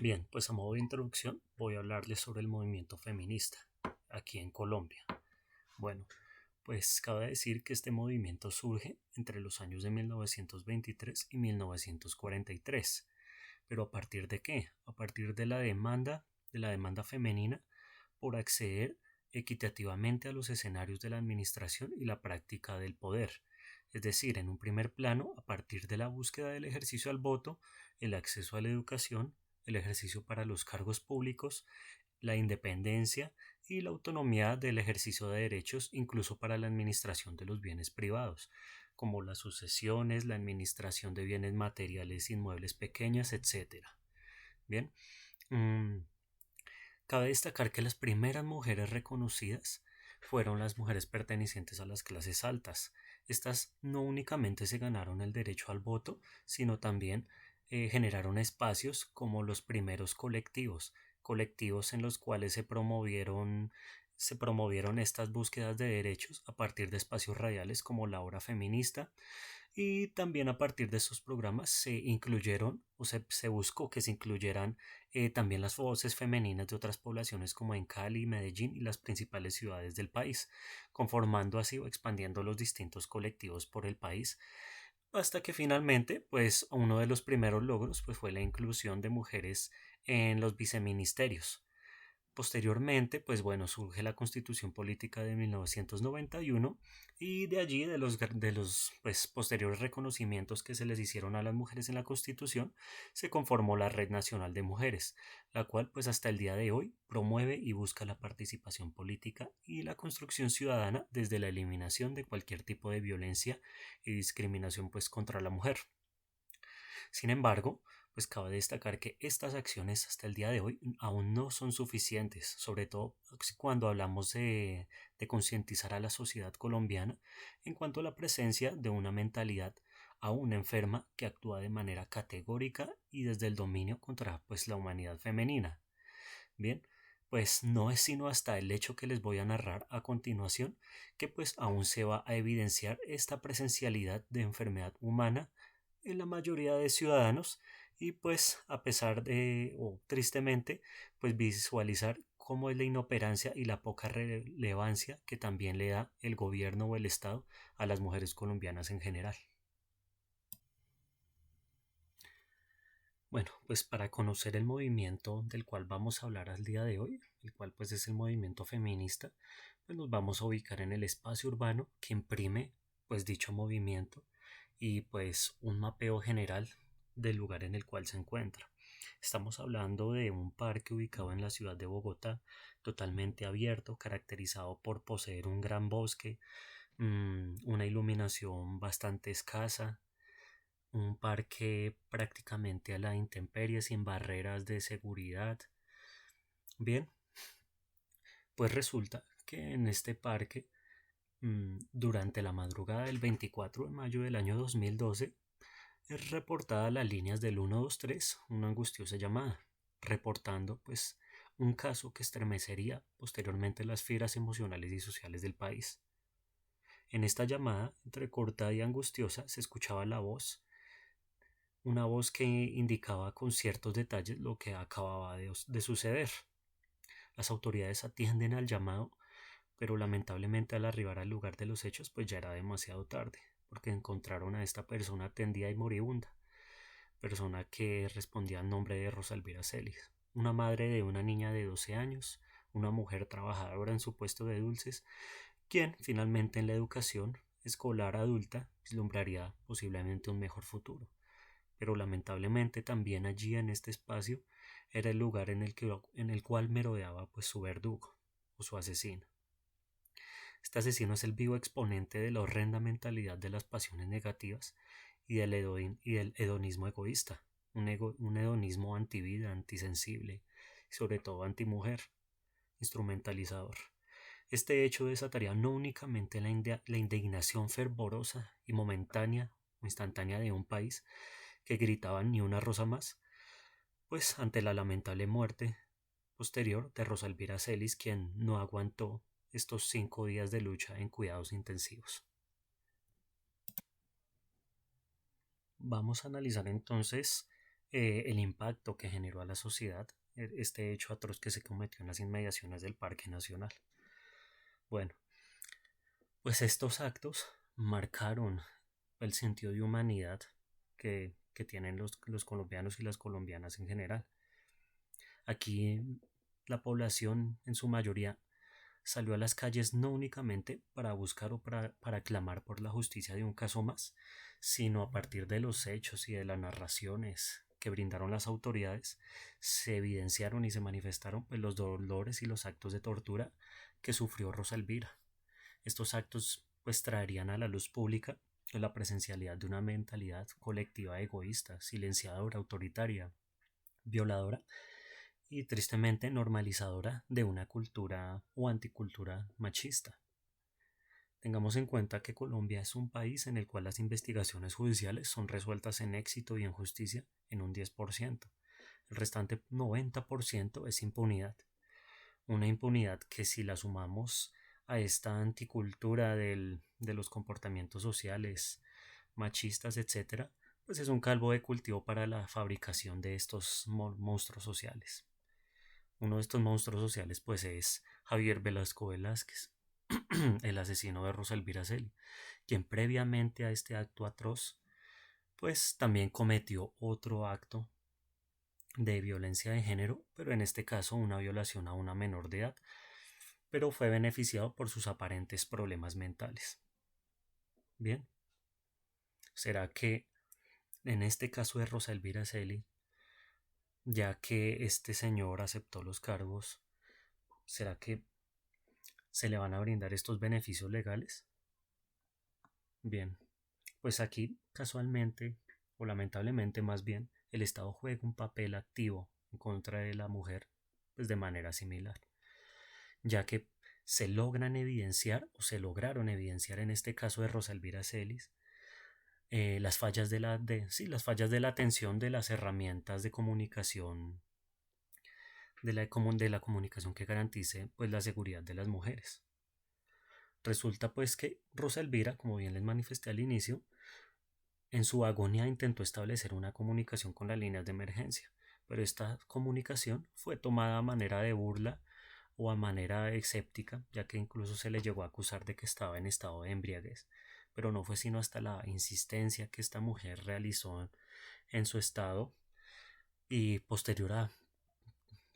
Bien, pues a modo de introducción voy a hablarles sobre el movimiento feminista aquí en Colombia. Bueno, pues cabe decir que este movimiento surge entre los años de 1923 y 1943. ¿Pero a partir de qué? A partir de la demanda femenina por acceder equitativamente a los escenarios de la administración y la práctica del poder. Es decir, en un primer plano, a partir de la búsqueda del ejercicio al voto, el acceso a la educación, el ejercicio para los cargos públicos, la independencia y la autonomía del ejercicio de derechos, incluso para la administración de los bienes privados, como las sucesiones, la administración de bienes materiales inmuebles pequeñas, etcétera. Bien, mm, cabe destacar que las primeras mujeres reconocidas fueron las mujeres pertenecientes a las clases altas. Estas no únicamente se ganaron el derecho al voto, sino también generaron espacios como los primeros colectivos en los cuales se promovieron estas búsquedas de derechos a partir de espacios radiales como la Hora Feminista, y también a partir de estos programas se incluyeron se buscó que se incluyeran también las voces femeninas de otras poblaciones como en Cali, Medellín y las principales ciudades del país, conformando así o expandiendo los distintos colectivos por el país, hasta que finalmente, pues uno de los primeros logros pues, fue la inclusión de mujeres en los viceministerios. Posteriormente, pues bueno, surge la Constitución Política de 1991 y de allí, de los pues, posteriores reconocimientos que se les hicieron a las mujeres en la Constitución, se conformó la Red Nacional de Mujeres, la cual pues hasta el día de hoy promueve y busca la participación política y la construcción ciudadana desde la eliminación de cualquier tipo de violencia y discriminación pues contra la mujer. Sin embargo, pues cabe destacar que estas acciones hasta el día de hoy aún no son suficientes, sobre todo cuando hablamos de concientizar a la sociedad colombiana en cuanto a la presencia de una mentalidad aún enferma que actúa de manera categórica y desde el dominio contra pues la humanidad femenina. Bien, pues no es sino hasta el hecho que les voy a narrar a continuación que pues aún se va a evidenciar esta presencialidad de enfermedad humana en la mayoría de ciudadanos y pues a pesar de o tristemente pues visualizar cómo es la inoperancia y la poca relevancia que también le da el gobierno o el Estado a las mujeres colombianas en general. Bueno, pues para conocer el movimiento del cual vamos a hablar al día de hoy, el cual pues es el movimiento feminista, pues nos vamos a ubicar en el espacio urbano que imprime pues dicho movimiento y pues un mapeo general del lugar en el cual se encuentra. Estamos hablando de un parque ubicado en la ciudad de Bogotá, totalmente abierto, caracterizado por poseer un gran bosque, una iluminación bastante escasa, un parque prácticamente a la intemperie, sin barreras de seguridad. Bien, pues resulta que en este parque, durante la madrugada del 24 de mayo del año 2012, es reportada las líneas del 123, una angustiosa llamada, reportando pues un caso que estremecería posteriormente las fibras emocionales y sociales del país. En esta llamada, entrecortada y angustiosa, se escuchaba una voz que indicaba con ciertos detalles lo que acababa de suceder. Las autoridades atienden al llamado, pero lamentablemente al arribar al lugar de los hechos pues ya era demasiado tarde, porque encontraron a esta persona tendida y moribunda, persona que respondía al nombre de Rosalvira Celis, una madre de una niña de 12 años, una mujer trabajadora en su puesto de dulces, quien finalmente en la educación escolar adulta vislumbraría posiblemente un mejor futuro. Pero lamentablemente también allí en este espacio era el lugar en el cual merodeaba pues su verdugo o su asesino. Este asesino es el vivo exponente de la horrenda mentalidad de las pasiones negativas y del hedonismo egoísta, un hedonismo antivida, antisensible y sobre todo antimujer, instrumentalizador. Este hecho desataría no únicamente la indignación fervorosa y momentánea o instantánea de un país que gritaba ni una rosa más, pues ante la lamentable muerte posterior de Rosalvira Celis, quien no aguantó estos 5 días de lucha en cuidados intensivos. Vamos a analizar entonces el impacto que generó a la sociedad este hecho atroz que se cometió en las inmediaciones del Parque Nacional. Bueno, pues estos actos marcaron el sentido de humanidad que tienen los colombianos y las colombianas en general. Aquí la población en su mayoría salió a las calles no únicamente para buscar o para clamar por la justicia de un caso más, sino a partir de los hechos y de las narraciones que brindaron las autoridades, se evidenciaron y se manifestaron pues, los dolores y los actos de tortura que sufrió Rosa Elvira. Estos actos pues traerían a la luz pública la presencialidad de una mentalidad colectiva egoísta, silenciadora, autoritaria, violadora y tristemente normalizadora de una cultura o anticultura machista. Tengamos en cuenta que Colombia es un país en el cual las investigaciones judiciales son resueltas en éxito y en justicia en un 10%. El restante 90% es impunidad. Una impunidad que si la sumamos a esta anticultura de los comportamientos sociales, machistas, etcétera, pues es un calvo de cultivo para la fabricación de estos monstruos sociales. Uno de estos monstruos sociales pues es Javier Velasco Velázquez, el asesino de Rosa Elvira Celi, quien previamente a este acto atroz pues también cometió otro acto de violencia de género, pero en este caso una violación a una menor de edad, pero fue beneficiado por sus aparentes problemas mentales. Bien, ¿será que en este caso de Rosa Elvira Celi, ya que este señor aceptó los cargos, será que se le van a brindar estos beneficios legales? Bien, pues aquí casualmente, o lamentablemente más bien, el Estado juega un papel activo en contra de la mujer, pues de manera similar, ya que se logran evidenciar o se lograron evidenciar en este caso de Rosa Elvira Celis las fallas las fallas de la atención de las herramientas de comunicación de la comunicación que garantice pues la seguridad de las mujeres. Resulta pues que Rosa Elvira, como bien les manifesté al inicio, en su agonía intentó establecer una comunicación con las líneas de emergencia, pero esta comunicación fue tomada a manera de burla o a manera escéptica, ya que incluso se le llegó a acusar de que estaba en estado de embriaguez, pero no fue sino hasta la insistencia que esta mujer realizó en su estado y posterior a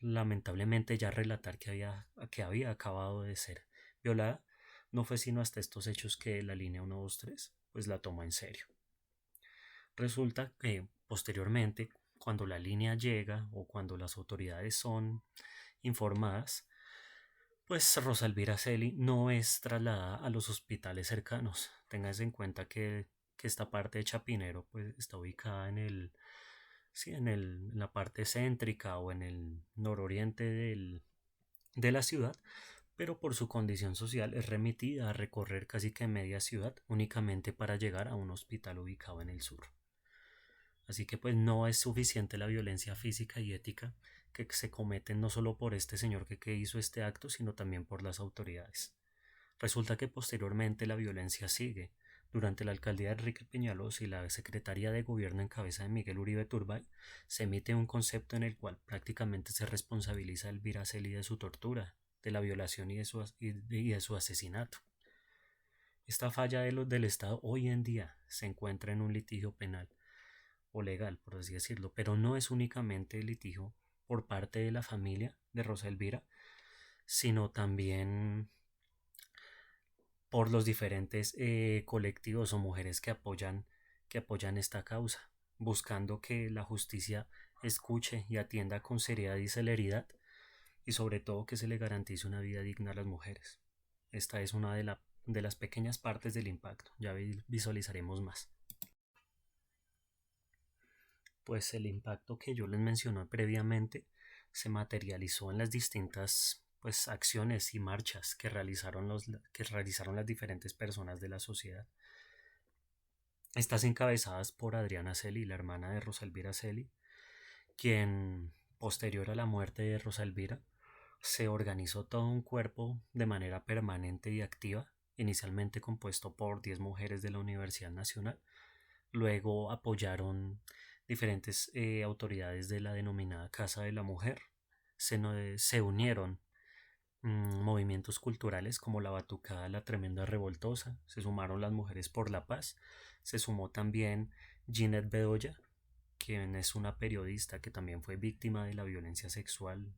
lamentablemente ya relatar que había acabado de ser violada, no fue sino hasta estos hechos que la línea 123 pues la tomó en serio. Resulta que posteriormente, cuando la línea llega o cuando las autoridades son informadas, pues Rosa Elvira Celi no es trasladada a los hospitales cercanos. Ténganse en cuenta que esta parte de Chapinero pues está ubicada en la parte céntrica o en el nororiente de la ciudad, pero por su condición social es remitida a recorrer casi que media ciudad únicamente para llegar a un hospital ubicado en el sur. Así que pues no es suficiente la violencia física y ética que se cometen no solo por este señor que hizo este acto, sino también por las autoridades. Resulta que posteriormente la violencia sigue. Durante la alcaldía de Enrique Peñalosa y la Secretaría de Gobierno en cabeza de Miguel Uribe Turbay, se emite un concepto en el cual prácticamente se responsabiliza a Elvira Celi de su tortura, de la violación y de su asesinato. Esta falla del Estado hoy en día se encuentra en un litigio penal o legal, por así decirlo, pero no es únicamente el litigio por parte de la familia de Rosa Elvira, sino también por los diferentes colectivos o mujeres que apoyan esta causa, buscando que la justicia escuche y atienda con seriedad y celeridad y sobre todo que se le garantice una vida digna a las mujeres. Esta es una de las pequeñas partes del impacto, ya visualizaremos más. Pues el impacto que yo les mencioné previamente se materializó en las distintas pues acciones y marchas que realizaron las diferentes personas de la sociedad. Estas encabezadas por Adriana Celi, la hermana de Rosa Elvira Celi, quien posterior a la muerte de Rosa Elvira se organizó todo un cuerpo de manera permanente y activa, inicialmente compuesto por 10 mujeres de la Universidad Nacional. Luego apoyaron diferentes autoridades de la denominada Casa de la Mujer se unieron. Movimientos culturales como la Batucada La Tremenda Revoltosa, se sumaron las Mujeres por la Paz, se sumó también Ginette Bedoya, quien es una periodista que también fue víctima de la violencia sexual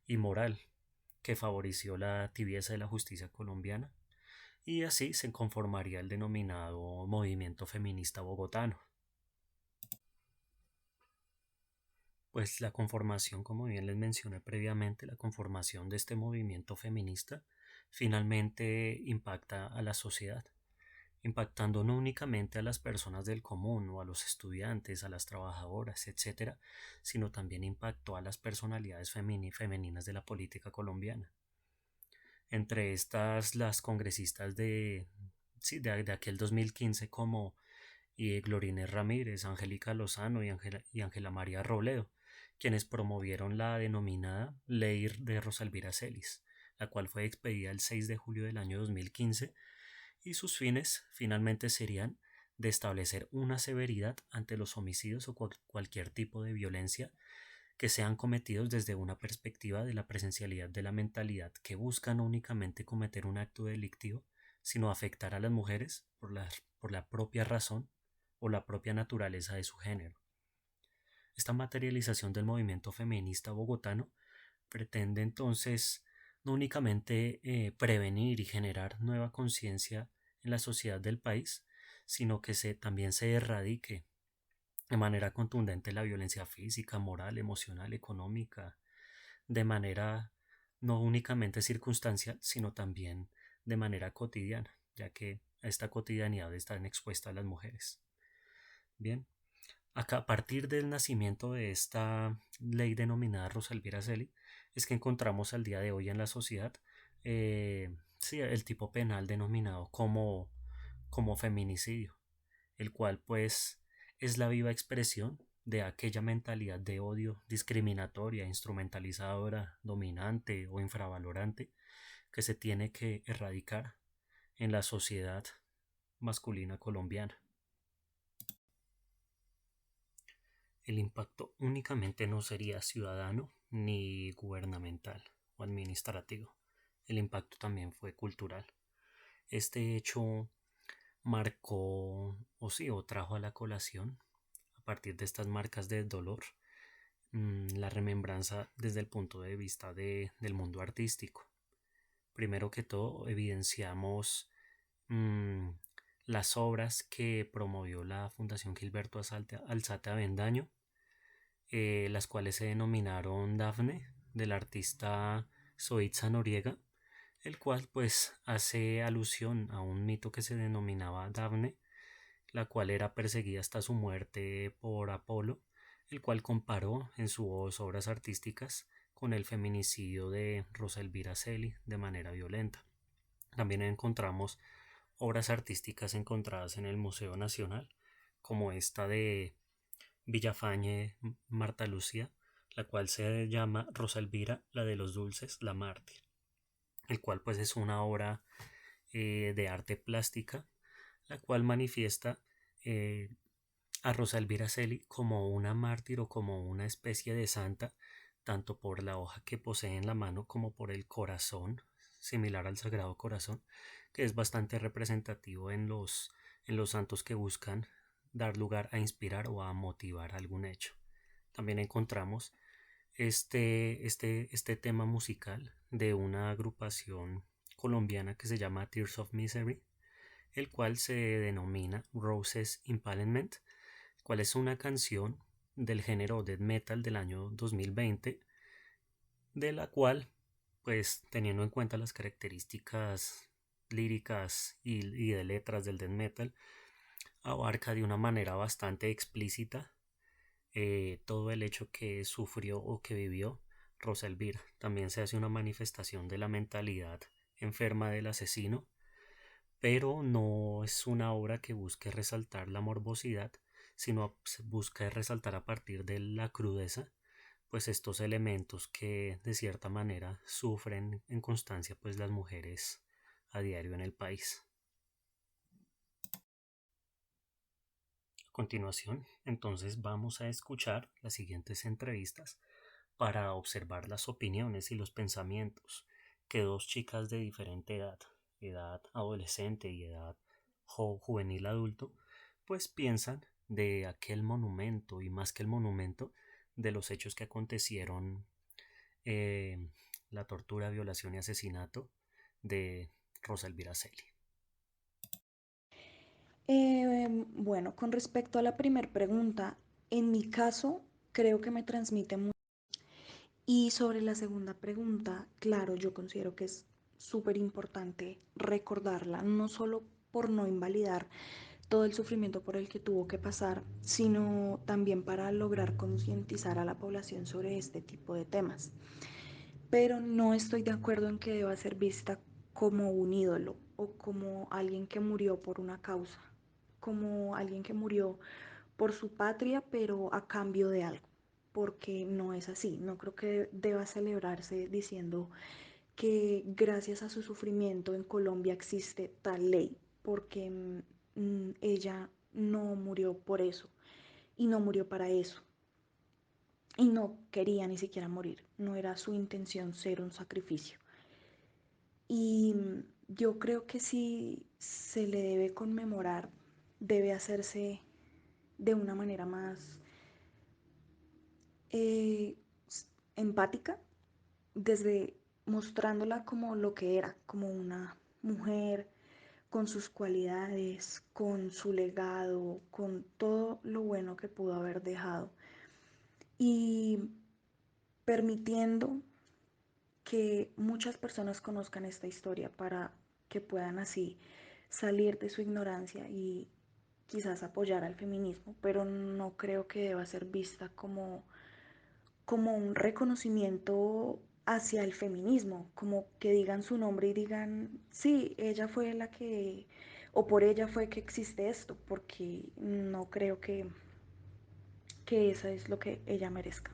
y moral que favoreció la tibieza de la justicia colombiana, y así se conformaría el denominado movimiento feminista bogotano. Pues la conformación, como bien les mencioné previamente, la conformación de este movimiento feminista finalmente impacta a la sociedad, impactando no únicamente a las personas del común o a los estudiantes, a las trabajadoras, etcétera, sino también impactó a las personalidades femeninas de la política colombiana. Entre estas, las congresistas sí, de aquel 2015 como Glorines Ramírez, Angélica Lozano y Ángela María Robledo, quienes promovieron la denominada Ley de Rosalvira Celis, la cual fue expedida el 6 de julio del año 2015, y sus fines finalmente serían de establecer una severidad ante los homicidios o cualquier tipo de violencia que sean cometidos desde una perspectiva de la presencialidad de la mentalidad que busca no únicamente cometer un acto delictivo, sino afectar a las mujeres por la propia razón o la propia naturaleza de su género. Esta materialización del movimiento feminista bogotano pretende entonces no únicamente prevenir y generar nueva conciencia en la sociedad del país, sino que también se erradique de manera contundente la violencia física, moral, emocional, económica, de manera no únicamente circunstancial, sino también de manera cotidiana, ya que a esta cotidianidad están expuestas las mujeres. Bien, acá a partir del nacimiento de esta ley denominada Rosalvira Celi, es que encontramos al día de hoy en la sociedad sí, el tipo penal denominado como feminicidio, el cual pues es la viva expresión de aquella mentalidad de odio discriminatoria, instrumentalizadora, dominante o infravalorante que se tiene que erradicar en la sociedad masculina colombiana. El impacto únicamente no sería ciudadano ni gubernamental o administrativo. El impacto también fue cultural. Este hecho marcó o trajo a la colación, a partir de estas marcas de dolor, la remembranza desde el punto de vista del mundo artístico. Primero que todo, evidenciamos mm, las obras que promovió la Fundación Gilberto Alzate Avendaño, las cuales se denominaron Dafne, del artista Soitza Noriega, el cual pues hace alusión a un mito que se denominaba Dafne, la cual era perseguida hasta su muerte por Apolo, el cual comparó en sus obras artísticas con el feminicidio de Rosa Elvira Celi de manera violenta. También encontramos obras artísticas encontradas en el Museo Nacional, como esta de Villafañe Marta Lucía, la cual se llama Rosa Elvira, la de los dulces, la mártir, el cual pues es una obra de arte plástica, la cual manifiesta eh, a Rosa Elvira Celi como una mártir o como una especie de santa, tanto por la hoja que posee en la mano como por el corazón, similar al Sagrado Corazón, que es bastante representativo en los santos que buscan dar lugar a inspirar o a motivar algún hecho. También encontramos este tema musical de una agrupación colombiana que se llama Tears of Misery, el cual se denomina Roses Impalement, cual es una canción del género death metal del año 2020, de la cual, pues teniendo en cuenta las características líricas y de letras del death metal, abarca de una manera bastante explícita todo el hecho que sufrió o que vivió Rosa Elvira. También se hace una manifestación de la mentalidad enferma del asesino, pero no es una obra que busque resaltar la morbosidad, sino busca resaltar a partir de la crudeza, pues estos elementos que de cierta manera sufren en constancia pues las mujeres a diario en el país. continuación, entonces vamos a escuchar las siguientes entrevistas para observar las opiniones y los pensamientos que dos chicas de diferente edad, edad adolescente y edad juvenil adulto, pues piensan de aquel monumento y más que el monumento, de los hechos que acontecieron, eh, la tortura, violación y asesinato de Rosa Elvira Celi. Bueno, con respecto a la primera pregunta, en mi caso creo que me transmite mucho. Y sobre la segunda pregunta, claro, yo considero que es súper importante recordarla, no solo por no invalidar todo el sufrimiento por el que tuvo que pasar, sino también para lograr concientizar a la población sobre este tipo de temas. Pero no estoy de acuerdo en que deba ser vista como un ídolo o como alguien que murió por una causa, como alguien que murió por su patria, pero a cambio de algo, porque no es así. No creo que deba celebrarse diciendo que gracias a su sufrimiento en Colombia existe tal ley, porque ella no murió por eso y no murió para eso. Y no quería ni siquiera morir, no era su intención ser un sacrificio. Y yo creo que si se le debe conmemorar, debe hacerse de una manera más eh, empática, desde mostrándola como lo que era, como una mujer con sus cualidades, con su legado, con todo lo bueno que pudo haber dejado y permitiendo que muchas personas conozcan esta historia para que puedan así salir de su ignorancia y quizás apoyar al feminismo, pero no creo que deba ser vista como un reconocimiento hacia el feminismo, como que digan su nombre y digan, sí, ella fue la que, o por ella fue que existe esto, porque no creo que eso es lo que ella merezca.